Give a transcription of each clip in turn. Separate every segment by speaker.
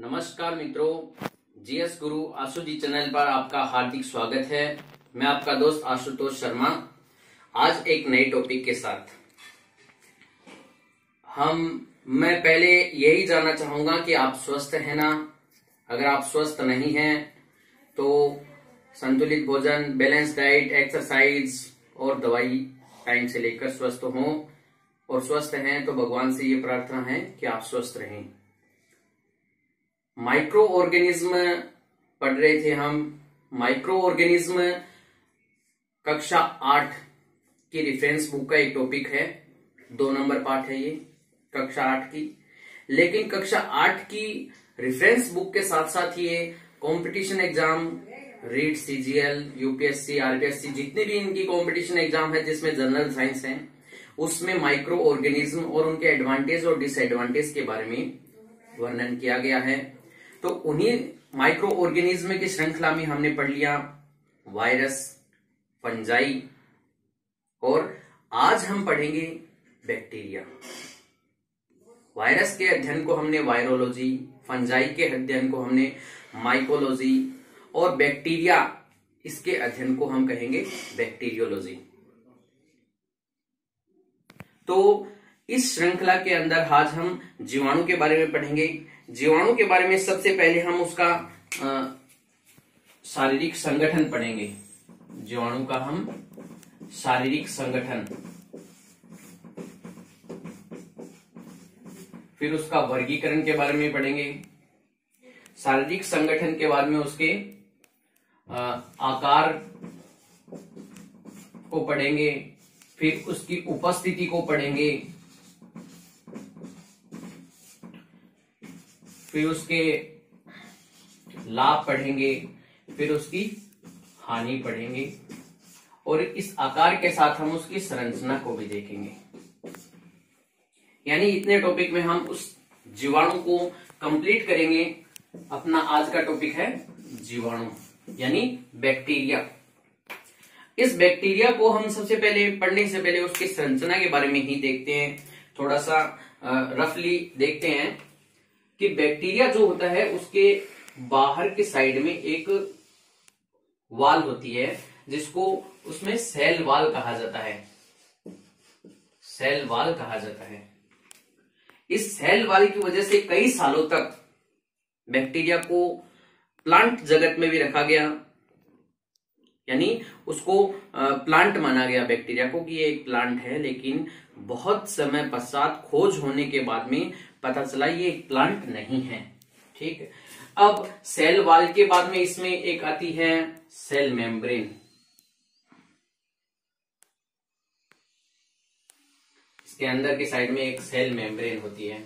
Speaker 1: नमस्कार मित्रों, जीएस गुरु आशु जी चैनल पर आपका हार्दिक स्वागत है। मैं आपका दोस्त आशुतोष शर्मा आज एक नए टॉपिक के साथ। मैं पहले यही जानना चाहूंगा कि आप स्वस्थ हैं ना। अगर आप स्वस्थ नहीं हैं तो संतुलित भोजन, बैलेंस डाइट, एक्सरसाइज और दवाई टाइम से लेकर स्वस्थ हों, और स्वस्थ हैं तो भगवान से ये प्रार्थना है कि आप स्वस्थ रहें। माइक्रो ऑर्गेनिज्म पढ़ रहे थे हम। माइक्रो ऑर्गेनिज्म कक्षा 8 की रेफरेंस बुक का एक टॉपिक है। 2 नंबर पार्ट है ये कक्षा 8 की। लेकिन कक्षा 8 की रेफरेंस बुक के साथ साथ ये competition exam, REET, CGL, UPSC, RPSC, जितने भी इनकी कंपटीशन एग्जाम है जिसमें जनरल साइंस है, उसमें माइक्रो ऑर्गेनिज्म और उनके एडवांटेज और डिसएडवांटेज के बारे में वर्णन किया गया है। तो उन्हीं माइक्रो ऑर्गेनिज्म की श्रृंखला में हमने पढ़ लिया वायरस, फंजाई, और आज हम पढ़ेंगे बैक्टीरिया। वायरस के अध्ययन को हमने वायरोलॉजी, फंजाई के अध्ययन को हमने माइकोलॉजी, और बैक्टीरिया इसके अध्ययन को हम कहेंगे बैक्टीरियोलॉजी। तो इस श्रृंखला के अंदर आज हम जीवाणु के बारे में पढ़ेंगे। जीवाणु के बारे में सबसे पहले हम उसका शारीरिक संगठन पढ़ेंगे। जीवाणु का हम शारीरिक संगठन, फिर उसका वर्गीकरण के बारे में पढ़ेंगे। शारीरिक संगठन के बाद में उसके आकार को पढ़ेंगे, फिर उसकी उपस्थिति को पढ़ेंगे, फिर उसके लाभ पढ़ेंगे, फिर उसकी हानि पढ़ेंगे, और इस आकार के साथ हम उसकी संरचना को भी देखेंगे। यानी इतने टॉपिक में हम उस जीवाणु को कंप्लीट करेंगे। अपना आज का टॉपिक है जीवाणु यानी बैक्टीरिया। इस बैक्टीरिया को हम सबसे पहले पढ़ने से पहले उसकी संरचना के बारे में ही देखते हैं। थोड़ा सा रफली देखते हैं कि बैक्टीरिया जो होता है उसके बाहर के साइड में एक वाल होती है जिसको उसमें सेल वाल कहा जाता है। सेल वाल कहा जाता है। इस सेल वाल की वजह से कई सालों तक बैक्टीरिया को प्लांट जगत में भी रखा गया, यानी उसको प्लांट माना गया बैक्टीरिया को कि ये एक प्लांट है। लेकिन बहुत समय पश्चात खोज होने के बाद में पता चला ये एक प्लांट नहीं है। ठीक है। अब सेल वाल के बाद में इसमें एक आती है सेल मेम्ब्रेन। इसके अंदर की साइड में एक सेल मेम्ब्रेन होती है।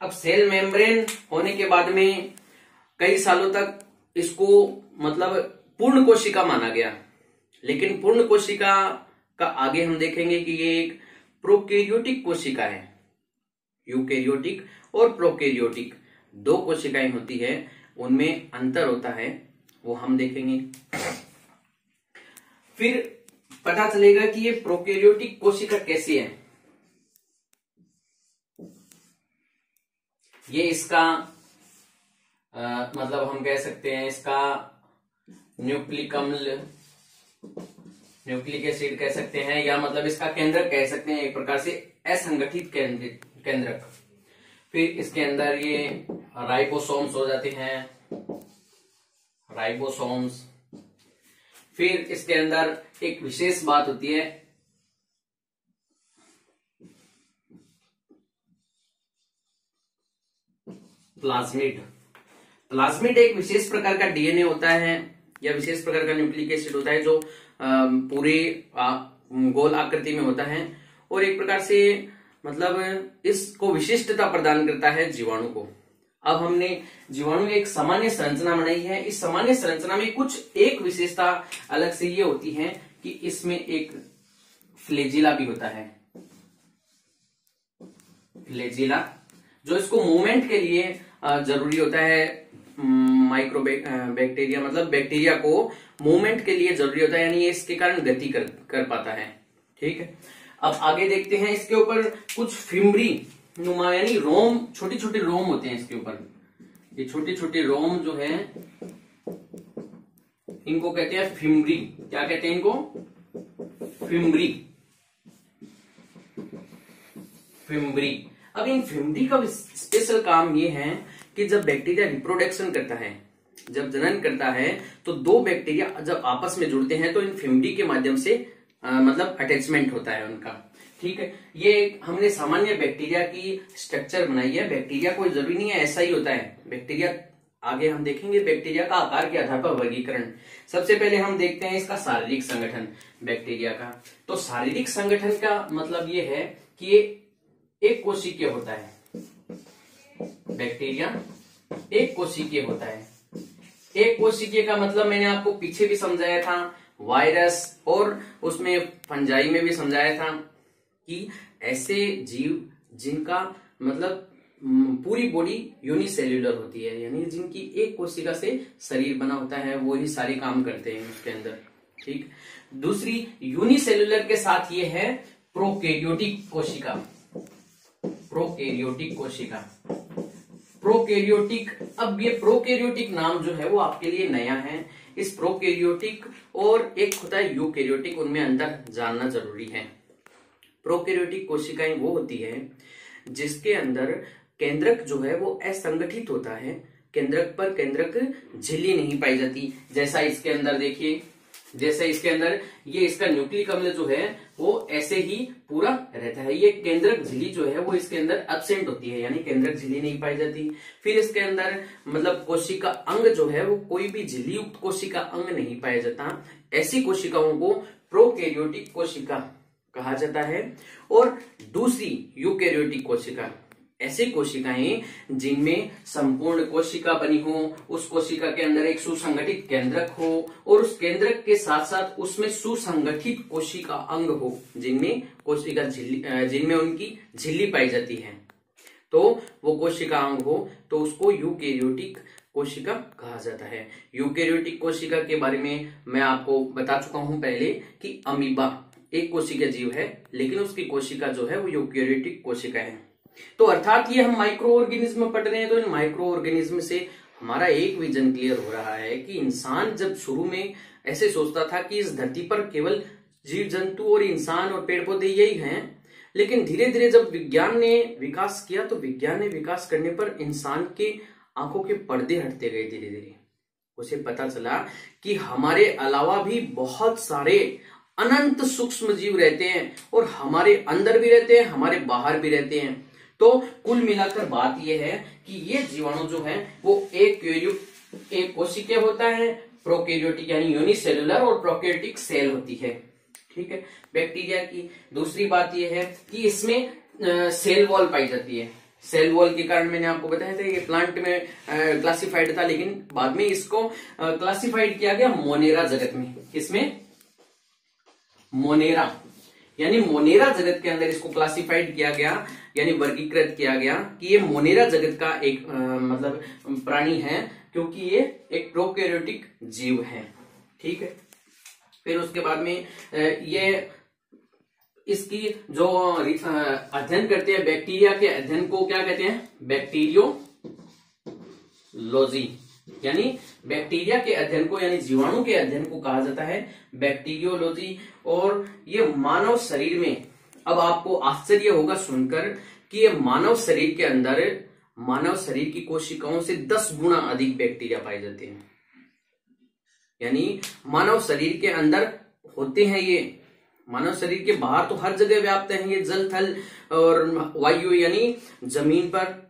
Speaker 1: अब सेल मेम्ब्रेन होने के बाद में कई सालों तक इसको मतलब पूर्ण कोशिका माना गया। लेकिन पूर्ण कोशिका का आगे हम देखेंगे कि ये एक प्रोकैरियोटिक कोशिका है। यूकैरियोटिक और प्रोकैरियोटिक 2 कोशिकाएं होती है, उनमें अंतर होता है, वो हम देखेंगे। फिर पता चलेगा कि ये प्रोकैरियोटिक कोशिका कैसी है। ये इसका मतलब हम कह सकते हैं इसका न्यूक्लिक अम्ल, न्यूक्लिक एसिड कह सकते हैं, या मतलब इसका केंद्रक कह सकते हैं, एक प्रकार से असंगठित केंद्रक। फिर इसके अंदर ये राइबोसोम्स हो जाते हैं, राइबोसोम्स। फिर इसके अंदर एक विशेष बात होती है, प्लाज्मिड। प्लाज्मिड एक विशेष प्रकार का डीएनए होता है या विशेष प्रकार का न्यूक्लिक एसिड होता है जो पूरे गोल आकृति में होता है, और एक प्रकार से मतलब इसको विशिष्टता प्रदान करता है जीवाणु को। अब हमने जीवाणु की एक सामान्य संरचना बनाई है। इस सामान्य संरचना में कुछ एक विशेषता अलग से ये होती है कि इसमें एक फ्लैजिला भी होता है। फ्लैजिला जो इसको मूवमेंट के लिए जरूरी होता है। माइक्रो बैक्टीरिया मतलब बैक्टीरिया को मूवमेंट के लिए जरूरी होता है, यानी ये इसके कारण गति कर पाता है। ठीक है। अब आगे देखते हैं, इसके ऊपर कुछ फिम्बरी नुमा यानी रोम, छोटे छोटे रोम होते हैं इसके ऊपर। ये छोटे छोटे रोम जो है इनको कहते हैं फिम्बरी। क्या कहते हैं इनको? फिम्बरी। फिम्बरी। अब इन फिम्बरी का स्पेशल काम ये है कि जब बैक्टीरिया रिप्रोडक्शन करता है, जब जनन करता है, तो दो बैक्टीरिया जब आपस में जुड़ते हैं तो इन फिम्बरी के माध्यम से मतलब अटैचमेंट होता है उनका। ठीक है, ये हमने सामान्य बैक्टीरिया की स्ट्रक्चर बनाई है। बैक्टीरिया कोई जरूरी नहीं है ऐसा ही होता है। बैक्टीरिया आगे हम देखेंगे बैक्टीरिया का आकार के आधार पर वर्गीकरण। सबसे पहले हम देखते हैं इसका शारीरिक संगठन बैक्टीरिया का। तो शारीरिक संगठन का मतलब ये है कि ये एक कोशिकीय होता है। बैक्टीरिया एक कोशिकीय होता है। एक कोशिकीय का मतलब मैंने आपको पीछे भी समझाया था, वायरस और उसमें फंजाई में भी समझाया था कि ऐसे जीव जिनका मतलब पूरी बॉडी यूनिसेल्युलर होती है, यानी जिनकी एक कोशिका से शरीर बना होता है, वो ही सारे काम करते हैं उसके अंदर। ठीक। दूसरी यूनिसेल्युलर के साथ ये है प्रोकैरियोटिक कोशिका। प्रोकैरियोटिक कोशिका, प्रोकैरियोटिक। अब ये प्रोकैरियोटिक नाम जो है वो आपके लिए नया है। इस प्रोकैरियोटिक और एक होता है यूकैरियोटिक, उनमें अंतर जानना जरूरी है। प्रोकैरियोटिक कोशिकाएं वो होती है जिसके अंदर केंद्रक जो है वो असंगठित होता है, केंद्रक पर केंद्रक झिल्ली नहीं पाई जाती। जैसा इसके अंदर देखिए, जैसे इसके अंदर ये इसका न्यूक्लिक अम्ल जो है वो ऐसे ही पूरा रहता है। ये केंद्रक झिल्ली जो है वो इसके अंदर एब्सेंट होती है, यानी केंद्रक झिल्ली नहीं पाई जाती। फिर इसके अंदर मतलब कोशिका अंग जो है वो कोई भी झिल्ली युक्त कोशिका अंग नहीं पाया जाता। ऐसी कोशिकाओं को प्रोकैरियोटिक कोशिका कहा जाता है। और दूसरी यूकैरियोटिक कोशिका, ऐसी कोशिकाएं जिनमें संपूर्ण कोशिका बनी हो, उस कोशिका के अंदर एक सुसंगठित केंद्रक हो और उस केंद्रक के साथ साथ उसमें सुसंगठित कोशिका अंग हो, जिनमें कोशिका झिल्ली, जिनमें उनकी झिल्ली पाई जाती है, तो वो कोशिका अंग हो, तो उसको यूकैरियोटिक कोशिका कहा जाता है। यूकैरियोटिक कोशिका के बारे में मैं आपको बता चुका हूं पहले कि अमीबा एक कोशिका जीव है, लेकिन उसकी कोशिका जो है वो यूकैरियोटिक कोशिका है। तो अर्थात ये हम माइक्रो ऑर्गेनिज्म पढ़ रहे हैं, तो इन माइक्रो ऑर्गेनिज्म से हमारा एक विजन क्लियर हो रहा है कि इंसान जब शुरू में ऐसे सोचता था कि इस धरती पर केवल जीव जंतु और इंसान और पेड़ पौधे यही हैं, लेकिन धीरे धीरे जब विज्ञान ने विकास किया तो विज्ञान ने विकास करने पर इंसान के आंखों के पर्दे हटते गए। धीरे धीरे उसे पता चला कि हमारे अलावा भी बहुत सारे अनंत सूक्ष्म जीव रहते हैं और हमारे अंदर भी रहते हैं, हमारे बाहर भी रहते हैं। तो कुल मिलाकर बात यह है कि ये जीवाणु जो है वो एक कोशिकीय होता है, प्रोकैरियोटिक यानी यूनिसेलुलर, और प्रोकैरियोटिक सेल होती है। ठीक है। बैक्टीरिया की दूसरी बात यह है कि इसमें सेल वॉल पाई जाती है। सेल वॉल के कारण मैंने आपको बताया था ये प्लांट में क्लासिफाइड था, लेकिन बाद में इसको क्लासिफाइड किया गया मोनेरा जगत में। किसमें? मोनेरा, यानी मोनेरा जगत के अंदर इसको क्लासिफाइड किया गया, यानी वर्गीकृत किया गया कि ये मोनेरा जगत का एक मतलब प्राणी है, क्योंकि ये एक प्रोकैरियोटिक जीव है। ठीक है। फिर उसके बाद में ये इसकी जो अध्ययन करते हैं बैक्टीरिया के अध्ययन को क्या कहते हैं? बैक्टीरियोलॉजी, यानी बैक्टीरिया के अध्ययन को, यानी जीवाणु के अध्ययन को कहा जाता है बैक्टीरियोलॉजी। और ये मानव शरीर में, अब आपको आश्चर्य होगा सुनकर कि ये मानव शरीर के अंदर, मानव शरीर की कोशिकाओं से 10 गुना अधिक बैक्टीरिया पाए जाते हैं। यानी मानव शरीर के अंदर होते हैं ये, मानव शरीर के बाहर तो हर जगह व्याप्त हैं ये, जल थल और वायु, यानी जमीन पर,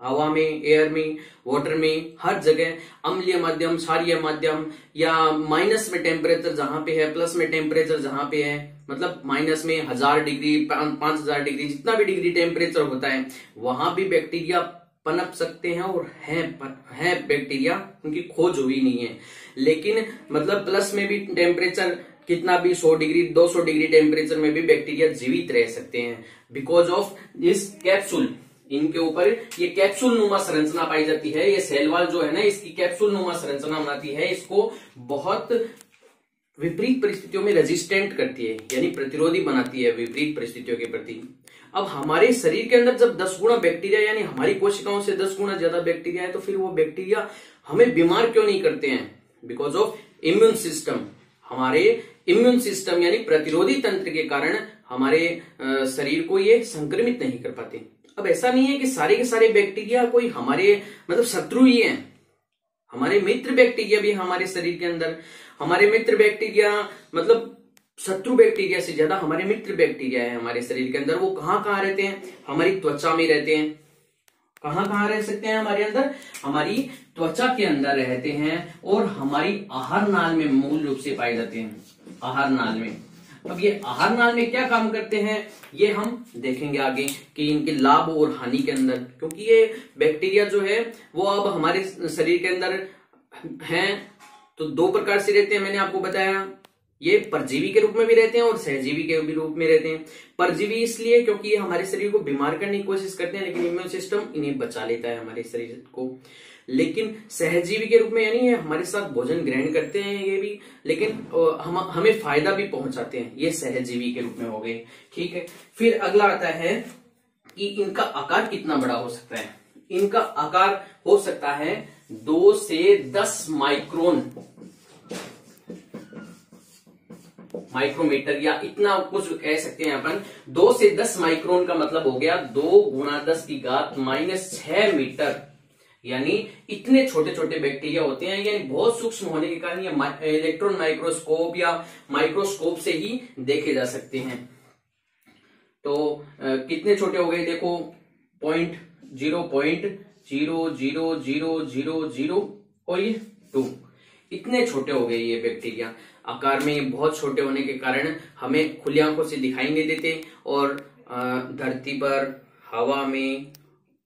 Speaker 1: हवा में, एयर में, वाटर में, हर जगह, अम्लीय माध्यम, क्षारीय माध्यम, या माइनस में टेम्परेचर जहां पे है, प्लस में टेम्परेचर जहां पे है, मतलब माइनस में 1000 डिग्री, 5000 डिग्री, जितना भी डिग्री टेम्परेचर होता है वहां भी बैक्टीरिया पनप सकते हैं और है बैक्टीरिया, उनकी खोज हुई नहीं है। लेकिन मतलब प्लस में भी टेम्परेचर कितना भी 100 डिग्री 200 डिग्री टेम्परेचर में भी बैक्टीरिया जीवित रह सकते हैं, बिकॉज ऑफ दिस कैप्सूल। इनके ऊपर ये कैप्सूल नुमा संरचना पाई जाती है। ये सेल वॉल जो है ना, इसकी कैप्सूल नुमा संरचना बनाती है, इसको बहुत विपरीत परिस्थितियों में रेजिस्टेंट करती है, यानी प्रतिरोधी बनाती है विपरीत परिस्थितियों के प्रति। अब हमारे शरीर के अंदर जब 10 गुना बैक्टीरिया यानी हमारी कोशिकाओं से 10 गुना ज्यादा बैक्टीरिया है, तो फिर वो बैक्टीरिया हमें बीमार क्यों नहीं करते हैं? Because of immune system. हमारे इम्यून सिस्टम यानी प्रतिरोधी तंत्र के कारण हमारे शरीर को ये संक्रमित नहीं कर पाते। अब ऐसा नहीं है कि सारे के सारे बैक्टीरिया कोई हमारे मतलब शत्रु ही हैं। हमारे मित्र बैक्टीरिया भी हमारे शरीर के अंदर, हमारे मित्र बैक्टीरिया मतलब शत्रु बैक्टीरिया से ज्यादा हमारे मित्र बैक्टीरिया है हमारे शरीर के अंदर। वो कहाँ कहाँ रहते हैं? हमारी त्वचा में रहते हैं। कहाँ कहाँ रह सकते हैं हमारे अंदर? हमारी त्वचा के अंदर रहते हैं और हमारी आहार नाल में मूल रूप से पाए जाते हैं, आहार नाल में। अब ये आहार नाल में क्या काम करते हैं ये हम देखेंगे आगे कि इनके लाभ और हानि के अंदर, क्योंकि ये बैक्टीरिया जो है वो अब हमारे शरीर के अंदर हैं तो दो प्रकार से रहते हैं। मैंने आपको बताया ये परजीवी के रूप में भी रहते हैं और सहजीवी के भी रूप में रहते हैं। परजीवी इसलिए क्योंकि ये हमारे शरीर को बीमार करने की कोशिश करते हैं, लेकिन इम्यून सिस्टम इन्हें बचा लेता है हमारे शरीर को। लेकिन सहजीवी के रूप में यानी ये हमारे साथ भोजन ग्रहण करते हैं ये भी, लेकिन हमें फायदा भी पहुंचाते हैं। ये सहजीवी के रूप में हो गए। ठीक है, फिर अगला आता है कि इनका आकार कितना बड़ा हो सकता है। इनका आकार हो सकता है 2 से 10 माइक्रोमीटर या इतना कुछ कह सकते हैं अपन। 2 से 10 माइक्रोन का मतलब हो गया 2 गुणा 10 की घात -6 मीटर, यानी इतने छोटे छोटे बैक्टीरिया होते हैं। यानी बहुत सूक्ष्म होने के कारण ये इलेक्ट्रॉन माइक्रोस्कोप या माइक्रोस्कोप से ही देखे जा सकते हैं। तो कितने छोटे हो गए देखो, 0.00000 और ये 2, इतने छोटे हो गए ये बैक्टीरिया। आकार में बहुत छोटे होने के कारण हमें खुली आंखों से दिखाई नहीं देते और धरती पर, हवा में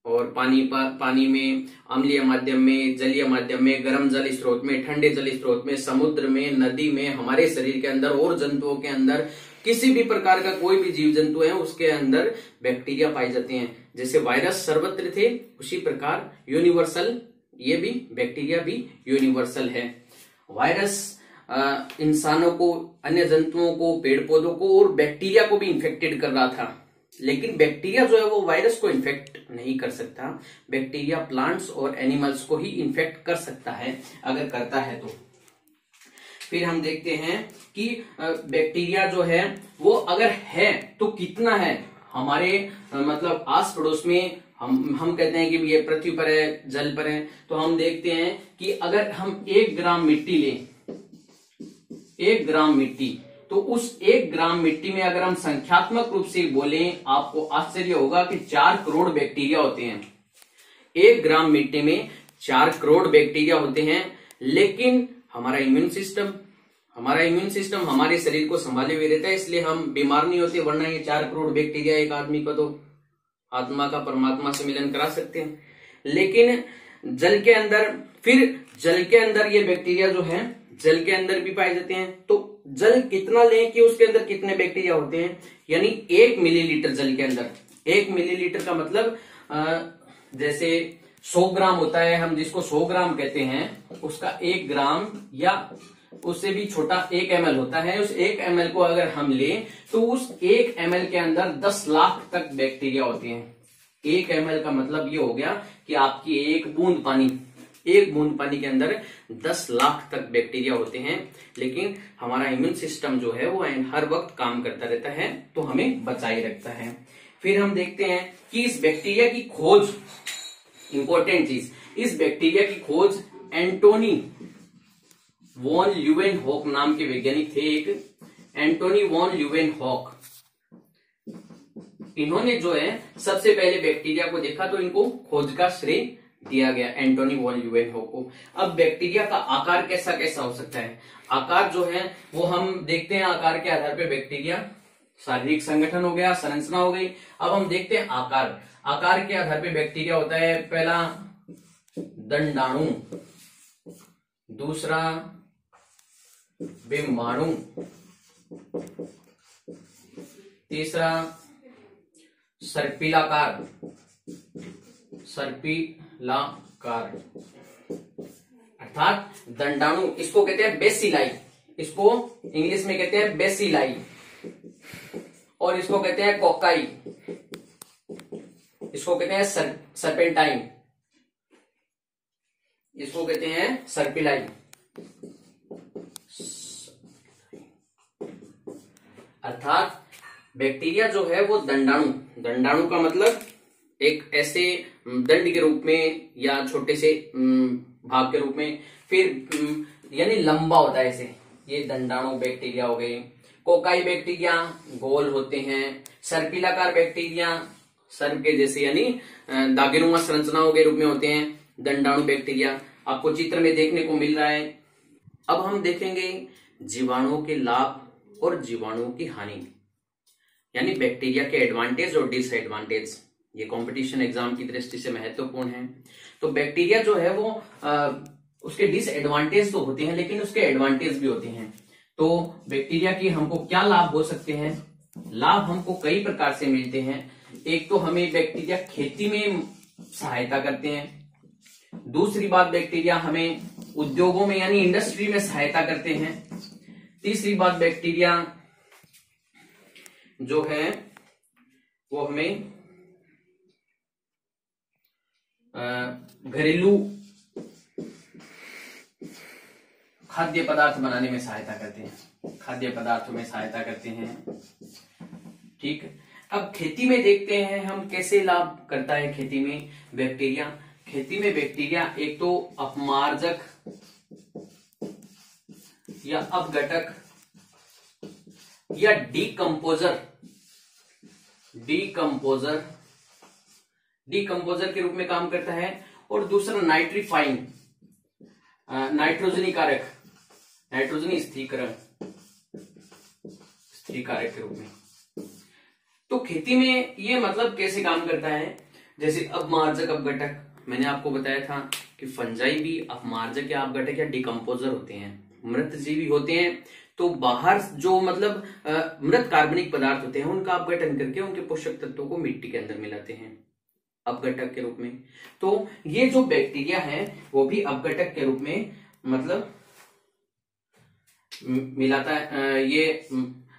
Speaker 1: और पानी में, अम्लीय माध्यम में, जलीय माध्यम में, गर्म जल स्रोत में, ठंडे जल स्रोत में, समुद्र में, नदी में, हमारे शरीर के अंदर और जंतुओं के अंदर, किसी भी प्रकार का कोई भी जीव जंतु है उसके अंदर बैक्टीरिया पाए जाते हैं। जैसे वायरस सर्वत्र थे उसी प्रकार यूनिवर्सल ये भी बैक्टीरिया भी यूनिवर्सल है। वायरस इंसानों को, अन्य जंतुओं को, पेड़ पौधों को और बैक्टीरिया को भी इन्फेक्टेड कर रहा था, लेकिन बैक्टीरिया जो है वो वायरस को इन्फेक्ट नहीं कर सकता। बैक्टीरिया प्लांट्स और एनिमल्स को ही इन्फेक्ट कर सकता है अगर करता है तो। फिर हम देखते हैं कि बैक्टीरिया जो है वो अगर है तो कितना है हमारे मतलब आस पड़ोस में। हम कहते हैं कि ये पृथ्वी पर है, जल पर है, तो हम देखते हैं कि अगर हम 1 ग्राम मिट्टी लें, 1 ग्राम मिट्टी, तो उस 1 ग्राम मिट्टी में अगर हम संख्यात्मक रूप से बोलें, आपको आश्चर्य होगा कि 4 करोड़ बैक्टीरिया होते हैं। 1 ग्राम मिट्टी में 4 करोड़ बैक्टीरिया होते हैं, लेकिन हमारा इम्यून सिस्टम हमारे शरीर को संभाले हुए रहता है, इसलिए हम बीमार नहीं होते। वरना ये 4 करोड़ बैक्टीरिया एक आदमी को तो आत्मा का परमात्मा से मिलन करा सकते हैं। लेकिन जल के अंदर ये बैक्टीरिया जो है जल के अंदर भी पाए जाते हैं। तो जल कितना लें कि उसके अंदर कितने बैक्टीरिया होते हैं, यानी 1 मिलीलीटर जल के अंदर, 1 मिलीलीटर का मतलब जैसे 100 ग्राम होता है, हम जिसको 100 ग्राम कहते हैं, उसका 1 ग्राम या उससे भी छोटा 1 ml होता है। उस 1 ml को अगर हम लें तो उस 1 ml के अंदर 10 लाख तक बैक्टीरिया होते हैं। 1 ml का मतलब ये हो गया कि आपकी एक बूंद पानी के अंदर 10 लाख तक बैक्टीरिया होते हैं। लेकिन हमारा इम्यून सिस्टम जो है वो हर वक्त काम करता रहता है, तो हमें बचाए रखता है। फिर हम देखते हैं कि इस बैक्टीरिया की खोज, इंपॉर्टेंट चीज, इस बैक्टीरिया की खोज एंटोनी वॉन ल्यूवेनहॉक नाम के वैज्ञानिक थे, एक एंटोनी वॉन ल्यूवेनहॉक। इन्होंने जो है सबसे पहले बैक्टीरिया को देखा, तो इनको खोज का श्रेय दिया गया एंटोनी वॉन ल्यूवेनहॉक को। अब बैक्टीरिया का आकार कैसा कैसा हो सकता है, आकार जो है वो हम देखते हैं। आकार के आधार पर बैक्टीरिया, शारीरिक संगठन हो गया, संरचना हो गई। अब हम देखते हैं आकार के आधार पर बैक्टीरिया होता है। पहला दंडाणु, दूसरा बिंबाणु, तीसरा सर्पिलाकार, अर्थात दंडाणु। इसको कहते हैं बेसिलाई, इसको इंग्लिश में कहते हैं बेसिलाई, और इसको कहते हैं कोकाई, इसको कहते हैं सर्पेंटाइन, इसको कहते हैं सर्पिलाई। अर्थात बैक्टीरिया जो है वो दंडाणु, दंडाणु का मतलब एक ऐसे दंड के रूप में या छोटे से भाग के रूप में, फिर यानी लंबा होता है ऐसे, ये दंडाणु बैक्टीरिया हो गए। कोकाई बैक्टीरिया गोल होते हैं। सर्पिलाकार बैक्टीरिया सर्प के जैसे यानी दागिनुमा संरचनाओं के रूप में होते हैं। दंडाणु बैक्टीरिया आपको चित्र में देखने को मिल रहा है। अब हम देखेंगे जीवाणुओं के लाभ और जीवाणुओं की हानि, यानी बैक्टीरिया के एडवांटेज और डिसएडवांटेज। ये कंपटीशन एग्जाम की दृष्टि से महत्वपूर्ण है। तो बैक्टीरिया जो है वो उसके डिसएडवांटेज तो होते हैं, लेकिन उसके एडवांटेज भी होते हैं। तो बैक्टीरिया की हमको क्या लाभ हो सकते हैं? लाभ हमको कई प्रकार से मिलते हैं। एक तो हमें बैक्टीरिया खेती में सहायता करते हैं। दूसरी बात, बैक्टीरिया हमें उद्योगों में यानी इंडस्ट्री में सहायता करते हैं। तीसरी बात, बैक्टीरिया जो है वो हमें घरेलू खाद्य पदार्थ बनाने में सहायता करते हैं, खाद्य पदार्थों में सहायता करते हैं। ठीक, अब खेती में देखते हैं हम कैसे लाभ करता है खेती में बैक्टीरिया। खेती में बैक्टीरिया एक तो अपमार्जक या अपघटक या डीकंपोजर के रूप में काम करता है। और दूसरा नाइट्रीफाइंग, नाइट्रोजनी कारक, नाइट्रोजनी स्थिरीकारक के रूप में। तो खेती में ये मतलब कैसे काम करता है? जैसे अपमार्जक अपघटक, मैंने आपको बताया था कि फंजाई भी अपमार्जक या अपघटक या डिकम्पोजर होते हैं, मृत जीवी होते हैं। तो बाहर जो मतलब मृत कार्बनिक पदार्थ होते हैं उनका अपघटन करके उनके पोषक तत्वों को मिट्टी के अंदर मिलाते हैं अपघटक के रूप में। तो ये जो बैक्टीरिया है वो भी अपघटक के रूप में मतलब मिलाता है, ये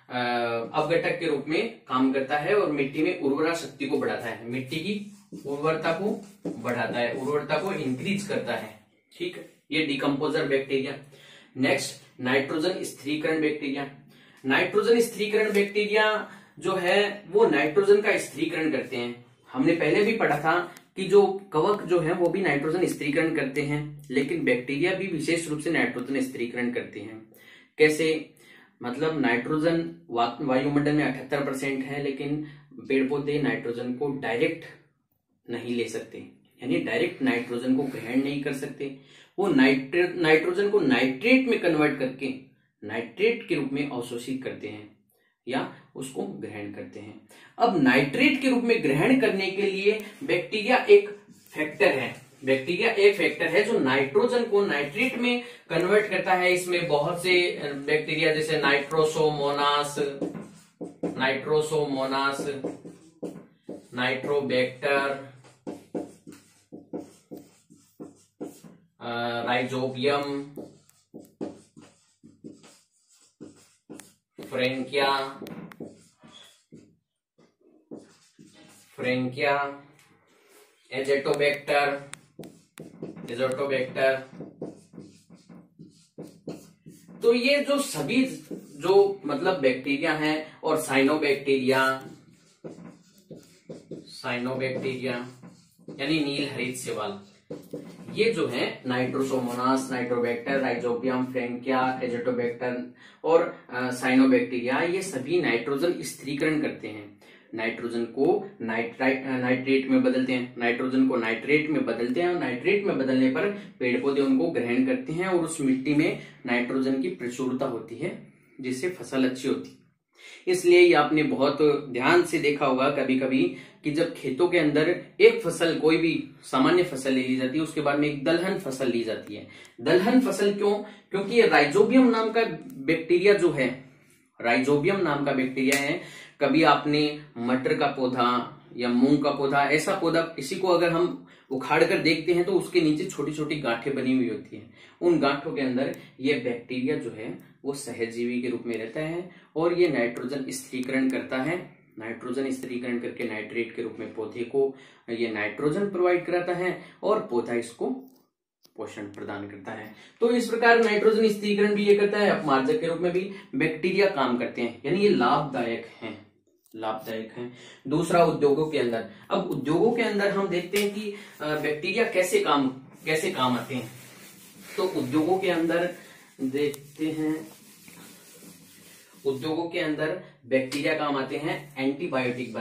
Speaker 1: अपघटक के रूप में काम करता है और मिट्टी में उर्वरा शक्ति को बढ़ाता है, मिट्टी की उर्वरता को बढ़ाता है, उर्वरता को इंक्रीज करता है। ठीक, ये डिकम्पोजर बैक्टीरिया। नेक्स्ट, नाइट्रोजन स्थिरीकरण बैक्टीरिया। नाइट्रोजन स्थिरीकरण बैक्टीरिया जो है वो नाइट्रोजन का स्थिरीकरण करते हैं। हमने पहले भी पढ़ा था कि जो कवक जो है वो भी नाइट्रोजन स्थिरीकरण करते हैं, लेकिन बैक्टीरिया भी विशेष रूप से नाइट्रोजन स्थिरीकरण करते हैं। कैसे? मतलब नाइट्रोजन वायुमंडल में 78% है, लेकिन पेड़ पौधे नाइट्रोजन को डायरेक्ट नहीं ले सकते, यानी डायरेक्ट नाइट्रोजन को ग्रहण नहीं कर सकते। वो नाइट्रोजन को नाइट्रेट में कन्वर्ट करके नाइट्रेट के रूप में अवशोषित करते हैं या उसको ग्रहण करते हैं। अब नाइट्रेट के रूप में ग्रहण करने के लिए बैक्टीरिया एक फैक्टर है, बैक्टीरिया एक फैक्टर है जो नाइट्रोजन को नाइट्रेट में कन्वर्ट करता है। इसमें बहुत से बैक्टीरिया जैसे Nitrosomonas, Nitrobacter, rhizobium, Frankia, Azotobacter, तो ये जो सभी जो मतलब बैक्टीरिया हैं, और साइनोबैक्टीरिया यानी नील हरित शैवाल, ये जो है Nitrosomonas, Nitrobacter, rhizobium, Frankia, Azotobacter और साइनोबैक्टीरिया, ये सभी नाइट्रोजन स्थिरीकरण करते हैं। नाइट्रोजन को नाइट्रेट में बदलते हैं, नाइट्रोजन को नाइट्रेट में बदलते हैं, और नाइट्रेट में बदलने पर पेड़ पौधे उनको ग्रहण करते हैं और उस मिट्टी में नाइट्रोजन की प्रचुरता होती है, जिससे फसल अच्छी होती है। इसलिए ये आपने बहुत ध्यान से देखा होगा कभी कभी कि जब खेतों के अंदर एक फसल, कोई भी सामान्य फसल ले ली जाती है, उसके बाद में एक दलहन फसल ली जाती है। दलहन फसल क्यों? क्योंकि ये राइजोबियम नाम का बैक्टीरिया जो है, राइजोबियम नाम का बैक्टीरिया है। कभी आपने मटर का पौधा या मूंग का पौधा, ऐसा पौधा किसी को अगर हम उखाड़ कर देखते हैं तो उसके नीचे छोटी छोटी गांठें बनी हुई होती हैं। उन गांठों के अंदर ये बैक्टीरिया जो है वो सहजीवी के रूप में रहता है और ये नाइट्रोजन स्थिरीकरण करता है। नाइट्रोजन स्थिरीकरण करके नाइट्रेट के रूप में पौधे को ये नाइट्रोजन प्रोवाइड कराता है और पौधा इसको पोषण प्रदान करता है। तो इस प्रकार नाइट्रोजन स्थिरीकरण भी ये करता है, अपमार्जक के रूप में भी बैक्टीरिया काम करते हैं, यानी ये लाभदायक हैं। दूसरा, उद्योगों के अंदर। अब उद्योगों के अंदर हम देखते हैं कि बैक्टीरिया कैसे काम आते हैं। तो उद्योगों के अंदर देखते हैं, उद्योगों के अंदर बैक्टीरिया काम आते हैं एंटीबायोटिक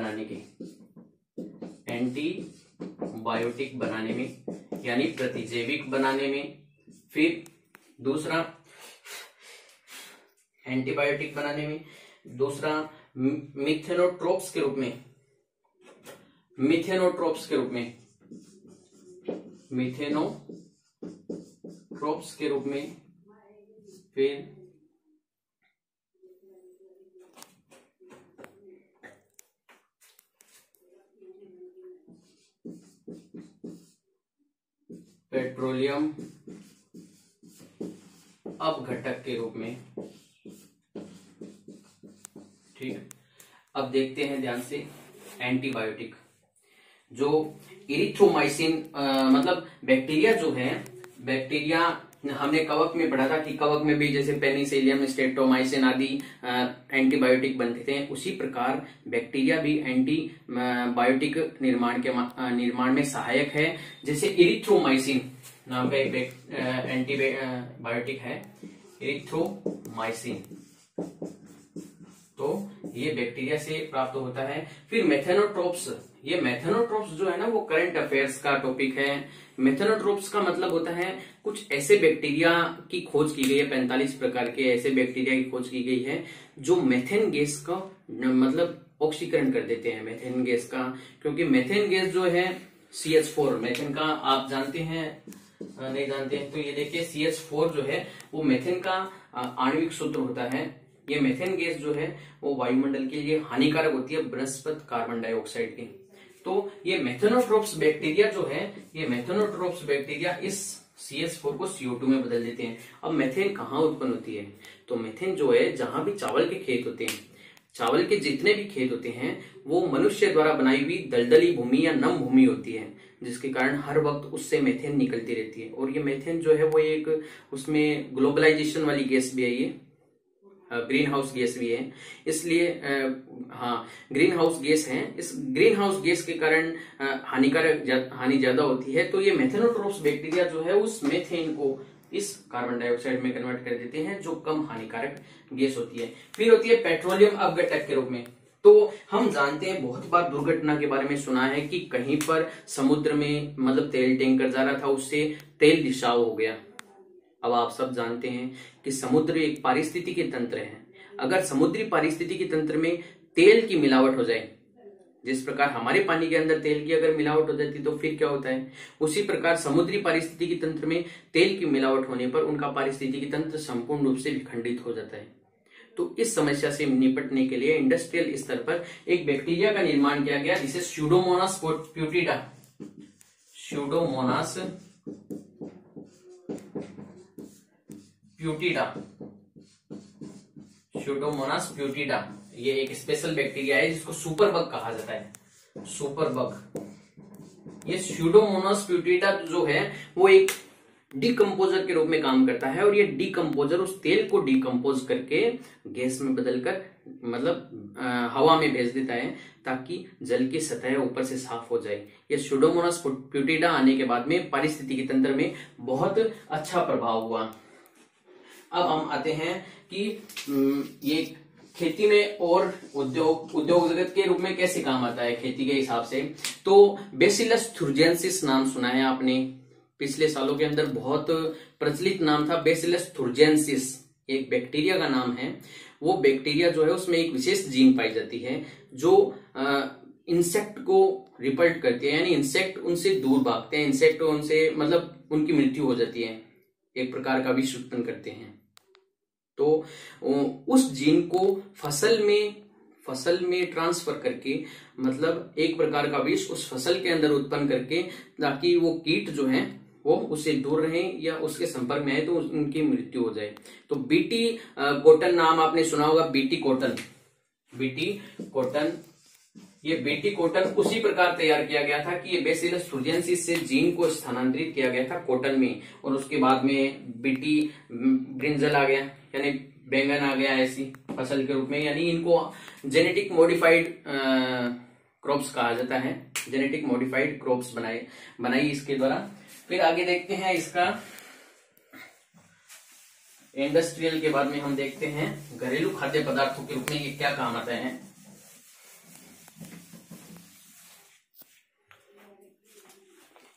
Speaker 1: बनाने में, यानी प्रतिजैविक बनाने में। फिर दूसरा, एंटीबायोटिक बनाने में। दूसरा, मिथेनोट्रोप्स के रूप में। फिर पेट्रोलियम अपघटक के रूप में। ठीक, अब देखते हैं ध्यान से एंटीबायोटिक। जो इरिथ्रोमाइसिन मतलब बैक्टीरिया जो है, बैक्टीरिया हमने कवक में पढ़ा था कि कवक में भी जैसे पेनिसिलियम, स्ट्रेप्टोमाइसिन आदि एंटीबायोटिक बनते थे, उसी प्रकार बैक्टीरिया भी एंटीबायोटिक निर्माण में सहायक है। जैसे इरिथ्रोमाइसिन नाम का एक एंटीबायोटिक है, इरिथ्रोमाइसिन, तो ये बैक्टीरिया से प्राप्त होता है। फिर मेथेनोट्रोप्स, ये मेथेनोट्रोप्स जो है ना, वो करंट अफेयर्स का टॉपिक है। मेथेनोट्रोप्स का मतलब होता है कुछ ऐसे बैक्टीरिया की खोज की गई है, 45 प्रकार के ऐसे बैक्टीरिया की खोज की गई है जो मेथेन गैस का मतलब ऑक्सीकरण कर देते हैं, मेथेन गैस का। क्योंकि मेथेन गैस जो है CH4, मेथेन का आप जानते हैं, नहीं जानते हैं तो ये देखिए CH4 जो है वो मेथेन का आणविक सूत्र होता है। ये मेथेन गैस जो है वो वायुमंडल के लिए हानिकारक होती है बनस्पत कार्बन डाइऑक्साइड की। तो ये मेथेनोट्रोप्स बैक्टीरिया जो है, ये मेथेनोट्रोप्स बैक्टीरिया इस CH4 को CO2 में बदल देते हैं। अब मेथेन कहाँ उत्पन्न होती है? तो मेथेन जो है जहां भी चावल के खेत होते हैं, चावल के जितने भी खेत होते हैं वो मनुष्य द्वारा बनाई हुई दलदली भूमि या नम भूमि होती है, जिसके कारण हर वक्त उससे मेथेन निकलती रहती है। और ये मेथेन जो है वो एक उसमें ग्लोबलाइजेशन वाली गैस भी है, ये ग्रीन हाउस गैस भी है, इसलिए ग्रीन हाउस गैस है। इस ग्रीन हाउस गैस के कारण हानि ज्यादा होती है। तो ये मेथेनोट्रोप्स बैक्टीरिया जो है उस मेथेन को इस कार्बन डाइऑक्साइड में कन्वर्ट कर देते हैं, जो कम हानिकारक गैस होती है। फिर होती है पेट्रोलियम अपघटक के रूप में। तो हम जानते हैं, बहुत बार दुर्घटना के बारे में सुना है कि कहीं पर समुद्र में मतलब तेल टैंकर जा रहा था, उससे तेल रिसाव हो गया। अब आप सब जानते हैं कि समुद्र एक पारिस्थितिकी तंत्र है। अगर समुद्री पारिस्थितिकी तंत्र में तेल की मिलावट हो जाए, जिस प्रकार हमारे पानी के अंदर तेल की अगर मिलावट हो जाती तो फिर क्या होता है, उसी प्रकार समुद्री पारिस्थितिकी तंत्र में तेल की मिलावट होने पर उनका पारिस्थितिकी तंत्र संपूर्ण रूप से विखंडित हो जाता है। तो इस समस्या से निपटने के लिए इंडस्ट्रियल स्तर पर एक बैक्टीरिया का निर्माण किया गया, जिसे स्यूडोमोनास प्यूटिडा, स्यूडोमोनास प्यूटिडा, ये एक स्पेशल बैक्टीरिया है जिसको सुपरबग कहा जाता है। सुपरबग, ये स्यूडोमोनास प्यूटिडा जो है वो एक डिकम्पोजर के रूप में काम करता है, और ये डिकम्पोजर उस तेल को डिकम्पोज करके गैस में बदलकर मतलब हवा में भेज देता है, ताकि जल की सतह ऊपर से साफ हो जाए। ये स्यूडोमोनास प्यूटिडा आने के बाद में पारिस्थितिकी तंत्र में बहुत अच्छा प्रभाव हुआ। अब हम आते हैं कि ये खेती में और उद्योग जगत के रूप में कैसे काम आता है खेती के हिसाब से। तो बेसिलस थुर्जेंसिस नाम सुना है आपने, पिछले सालों के अंदर बहुत प्रचलित नाम था बेसिलस थुर्जेंसिस, एक बैक्टीरिया का नाम है। वो बैक्टीरिया जो है उसमें एक विशेष जीन पाई जाती है जो इंसेक्ट को रिपल्ट करती है, यानी इंसेक्ट उनसे दूर भागते हैं, इंसेक्ट उनसे मतलब उनकी मृत्यु हो जाती है, एक प्रकार का विष उत्पन्न करते हैं। तो उस जीन को फसल में ट्रांसफर करके मतलब एक प्रकार का विष उस फसल के अंदर उत्पन्न करके, ताकि वो कीट जो है वो उससे दूर रहें या उसके संपर्क में आए तो उनकी मृत्यु हो जाए। तो बीटी कॉटन नाम आपने सुना होगा, बीटी कॉटन, बीटी कॉटन। ये बीटी कॉटन उसी प्रकार तैयार किया गया था कि ये बेसिलस thuringiensis से जीन को स्थानांतरित किया गया था कॉटन में, और उसके बाद में बीटी ब्रिंजल आ गया, यानी बैंगन आ गया ऐसी फसल के रूप में। यानी इनको जेनेटिक मॉडिफाइड क्रॉप्स कहा जाता है, जेनेटिक मॉडिफाइड क्रॉप्स बनाई इसके द्वारा। फिर आगे देखते हैं इसका इंडस्ट्रियल के बाद में हम देखते हैं घरेलू खाद्य पदार्थों के रूप में ये क्या काम आता है।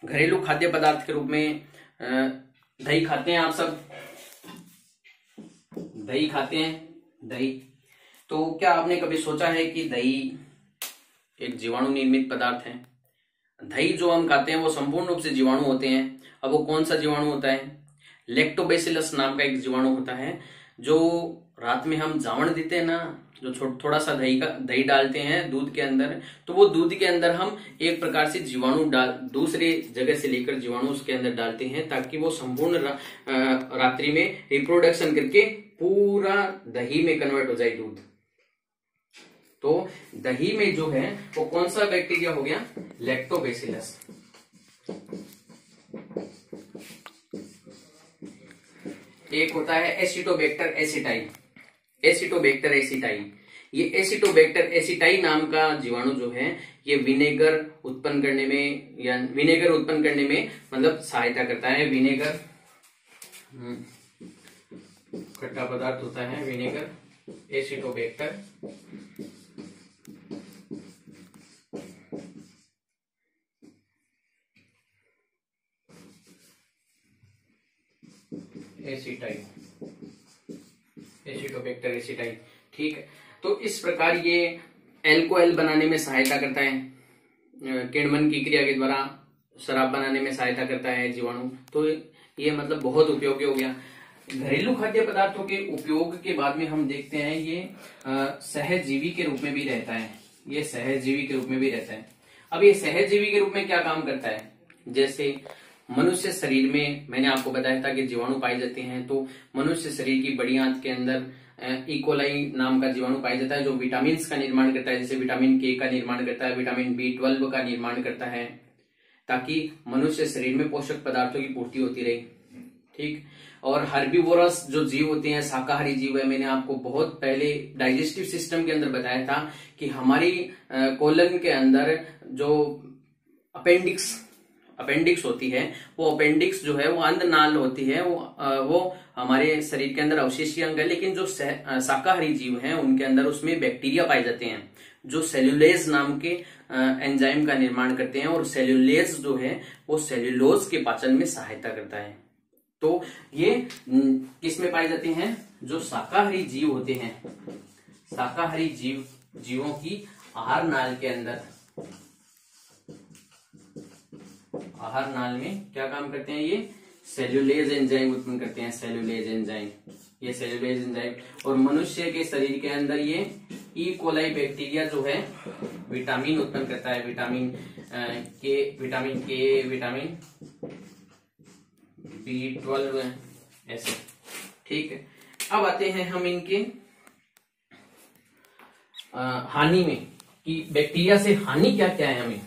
Speaker 1: घरेलू खाद्य पदार्थ के रूप में दही खाते हैं आप सब, दही खाते हैं, दही। तो क्या आपने कभी सोचा है कि दही एक जीवाणु निर्मित पदार्थ है? दही जो हम खाते हैं वो संपूर्ण रूप से जीवाणु होते हैं। अब वो कौन सा जीवाणु होता है? लैक्टोबैसिलस नाम का एक जीवाणु होता है, जो रात में हम जावण देते हैं ना, जो थोड़ा सा दही डालते हैं दूध के अंदर, तो वो दूध के अंदर हम एक प्रकार से जीवाणु दूसरे जगह से लेकर जीवाणु उसके अंदर डालते हैं, ताकि वो संपूर्ण रात्रि में रिप्रोडक्शन करके पूरा दही में कन्वर्ट हो जाए दूध। तो दही में जो है वो कौन सा बैक्टीरिया हो गया? लैक्टोबैसिलस। एक होता है एसिटोबैक्टर एसिटाई, एसिटोबैक्टर एसिटाई। ये एसिटोबैक्टर एसिटाई नाम का जीवाणु जो है ये विनेगर उत्पन्न करने में, या विनेगर उत्पन्न करने में मतलब सहायता करता है। विनेगर खट्टा पदार्थ होता है vinegar, Acetobacter. Aceti, Acetobacter aceti, ठीक है। तो इस प्रकार ये एल्कोहल बनाने में सहायता करता है, किण्वन की क्रिया के द्वारा शराब बनाने में सहायता करता है जीवाणु। तो ये मतलब बहुत उपयोगी हो गया। घरेलू खाद्य पदार्थों के उपयोग के बाद में हम देखते हैं ये सहजीवी के रूप में भी रहता है, ये सहजीवी के रूप में भी रहता है। अब ये सहजीवी के रूप में क्या काम करता है? जैसे मनुष्य शरीर में मैंने आपको बताया था कि जीवाणु पाए जाते हैं, तो मनुष्य शरीर की बड़ी आंत के अंदर इकोलाई नाम का जीवाणु पाया जाता है, जो विटामिन का निर्माण करता है। जैसे विटामिन के का निर्माण करता है, विटामिन B12 का निर्माण करता है, ताकि मनुष्य शरीर में पोषक पदार्थों की पूर्ति होती रहे, ठीक। और हर्बीवोरस जो जीव होते हैं, शाकाहारी जीव है, मैंने आपको बहुत पहले डाइजेस्टिव सिस्टम के अंदर बताया था कि हमारी कोलन के अंदर जो अपेंडिक्स होती है, वो अपेंडिक्स जो है वो अंधनाल होती है, वो हमारे शरीर के अंदर अवशेषीय अंग है। लेकिन जो शाकाहारी जीव हैं उनके अंदर उसमें बैक्टीरिया पाए जाते हैं, जो सेल्यूलेज नाम के एंजाइम का निर्माण करते हैं, और सेल्यूलेज जो है वो सेल्यूलोज के पाचन में सहायता करता है। तो ये किस में पाए जाते हैं? जो शाकाहारी जीव होते हैं, शाकाहारी जीवों की आहार नाल के अंदर, आहार नाल में क्या काम करते हैं? ये सेल्यूलेज एंजाइम उत्पन्न करते हैं, सेल्यूलेज एंजाइम, ये सेल्यूलेज एंजाइम। और मनुष्य के शरीर के अंदर ये ई कोलाई बैक्टीरिया जो है विटामिन उत्पन्न करता है, विटामिन के, विटामिन B12 ऐसे, ठीक है। अब आते हैं हम इनके हानि में, कि बैक्टीरिया से हानि क्या क्या है हमें।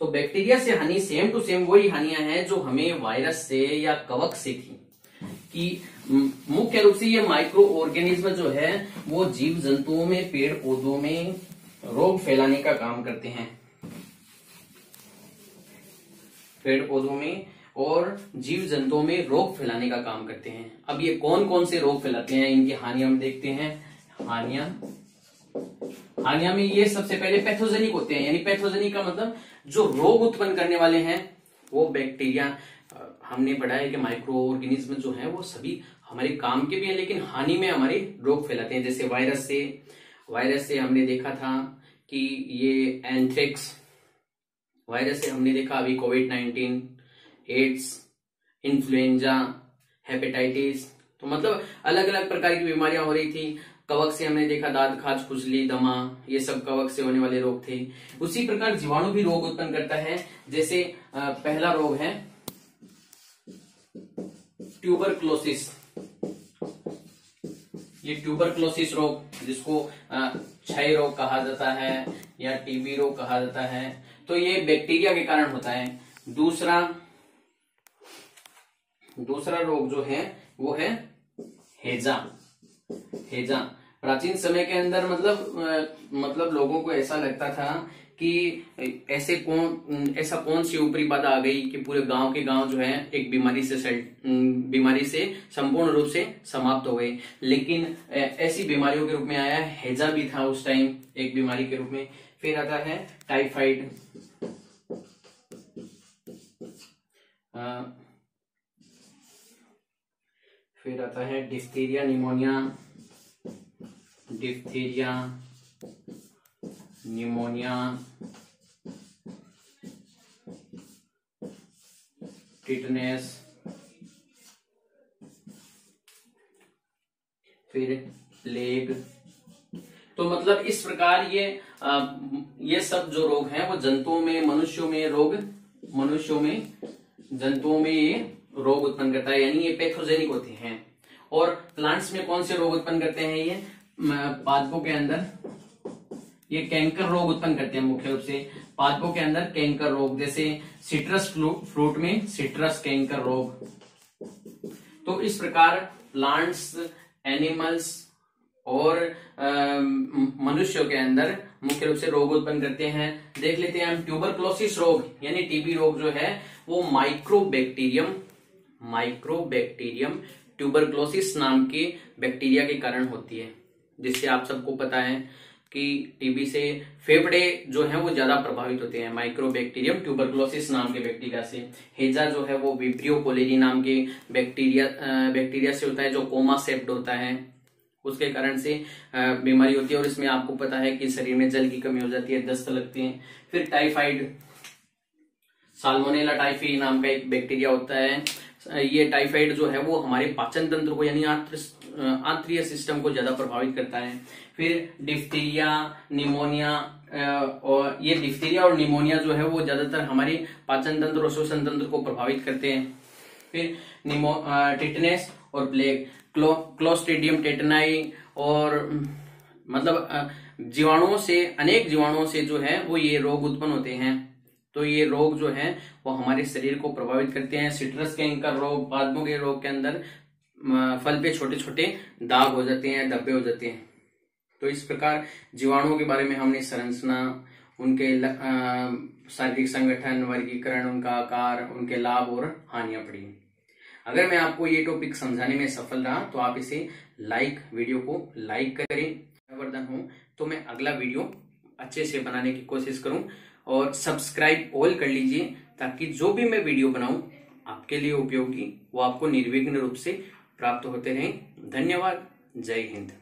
Speaker 1: तो बैक्टीरिया से हानि सेम टू सेम वही हानियां हैं जो हमें वायरस से या कवक से थी, कि मुख्य रूप से ये माइक्रो ऑर्गेनिज्म जो है वो जीव जंतुओं में, पेड़ पौधों में रोग फैलाने का काम करते हैं, पेड़ पौधों में और जीव जंतुओं में रोग फैलाने का काम करते हैं। अब ये कौन कौन से रोग फैलाते हैं, इनकी हानियां हम देखते हैं। हानियां में ये सबसे पहले पैथोजेनिक होते हैं, यानी पैथोजेनिक का मतलब जो रोग उत्पन्न करने वाले हैं वो बैक्टीरिया। हमने पढ़ा है कि माइक्रो ऑर्गेनिज्म जो है वो सभी हमारे काम के भी हैं, लेकिन हानि में हमारे रोग फैलाते हैं। जैसे वायरस से हमने देखा था कि ये एंथ्रेक्स वायरस से हमने देखा, अभी कोविड-19, एड्स, इन्फ्लुएंजा, हेपेटाइटिस, तो मतलब अलग अलग प्रकार की बीमारियां हो रही थी। कवक से हमने देखा दाद खाज, खुजली, दमा, ये सब कवक से होने वाले रोग थे। उसी प्रकार जीवाणु भी रोग उत्पन्न करता है। जैसे पहला रोग है ट्यूबरक्लोसिस, ये ट्यूबरक्लोसिस रोग जिसको क्षय रोग कहा जाता है या टीबी रोग कहा जाता है, तो ये बैक्टीरिया के कारण होता है। दूसरा रोग जो है वो है हैजा। हैजा प्राचीन समय के अंदर मतलब लोगों को ऐसा लगता था कि ऐसा कौन सी ऊपरी बाधा आ गई कि पूरे गांव के गांव जो है एक बीमारी से संपूर्ण रूप से समाप्त हो गए। लेकिन ऐसी बीमारियों के रूप में आया हैजा भी था उस टाइम एक बीमारी के रूप में। फिर आता है टाइफाइड, फिर आता है डिफ्थीरिया, निमोनिया, टिटनेस, फिर प्लेग। तो मतलब इस प्रकार ये सब जो रोग हैं वो जंतुओं में, जंतुओं में ये रोग उत्पन्न करता है, यानी ये पैथोजेनिक होते हैं। और प्लांट्स में कौन से रोग उत्पन्न करते हैं? ये पादपों के अंदर ये कैंकर रोग उत्पन्न करते हैं मुख्य रूप से। पादपों के अंदर कैंकर रोग, जैसे सिट्रस फ्रूट में सिट्रस कैंकर रोग। तो इस प्रकार प्लांट्स, एनिमल्स और मनुष्यों के अंदर मुख्य रूप से रोग उत्पन्न करते हैं। देख लेते हैं हम ट्यूबरक्लोसिस रोग यानी टीबी रोग जो है वो माइक्रोबैक्टीरियम ट्यूबरक्लोसिस नाम के बैक्टीरिया के कारण होती है, जिससे आप सबको पता है कि टीबी से फेफड़े जो हैं वो ज्यादा प्रभावित होते हैं माइक्रोबैक्टीरियम ट्यूबरक्लोसिस नाम के बैक्टीरिया से। हैजा जो है वो विब्रियो कोलेरी नाम के बैक्टीरिया से होता है, जो कोमा सेप्ड होता है, उसके कारण से बीमारी होती है। और इसमें आपको पता है कि शरीर में जल की कमी हो जाती है, दस्त लगते हैं। फिर टाइफाइड, साल्मोनेला टाइफी नाम का एक बैक्टीरिया होता है। ये टाइफाइड जो है वो हमारे पाचन तंत्र को यानी आंतरिक सिस्टम को ज्यादा प्रभावित करता है। फिर डिफ्थीरिया, निमोनिया, और ये डिफ्थीरिया और निमोनिया जो है वो ज्यादातर हमारी पाचन तंत्र और श्वसन तंत्र को प्रभावित करते हैं। फिर टिटनेस और प्लेग, क्लोस्ट्रीडियम टेटनाई, और मतलब अनेक जीवाणुओं से जो है वो ये रोग उत्पन्न होते हैं। तो ये रोग जो है वो हमारे शरीर को प्रभावित करते हैं। सिट्रस कैंकर रोग, पादपों के रोग के अंदर फल पे छोटे छोटे दाग हो जाते हैं, धब्बे हो जाते हैं। तो इस प्रकार जीवाणुओं के बारे में हमने संरचना, उनके शारीरिक संगठन, वर्गीकरण, उनका आकार, उनके लाभ और हानियां पढ़ी। अगर मैं आपको ये टॉपिक समझाने में सफल रहा तो आप इसे वीडियो को लाइक करें। वर्धन हो तो मैं अगला वीडियो अच्छे से बनाने की कोशिश करूं, और सब्सक्राइब ऑल कर लीजिए ताकि जो भी मैं वीडियो बनाऊं आपके लिए उपयोगी वो आपको निर्विघ्न रूप से प्राप्त होते रहें। धन्यवाद। जय हिंद।